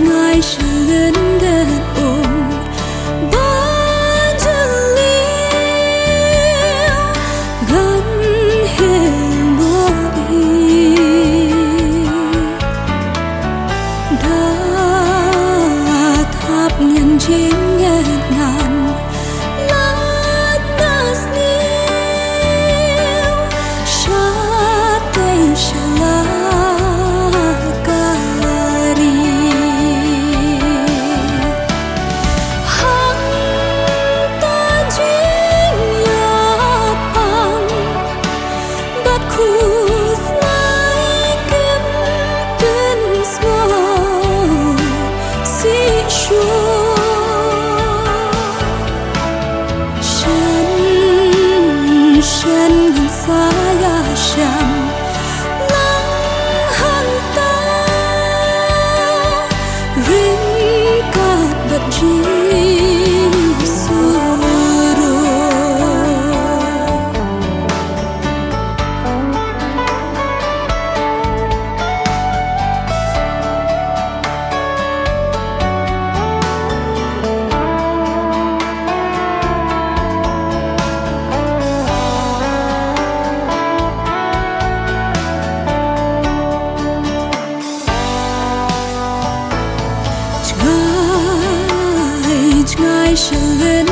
ngài sự lớn đơn ôm ban chân liêu gần hiền bội đã tháp nhân chiến nhẹ ngàn lát nas niêu sát tay shala saya syam lang hanta ringkat berjisuru ngài sự lớn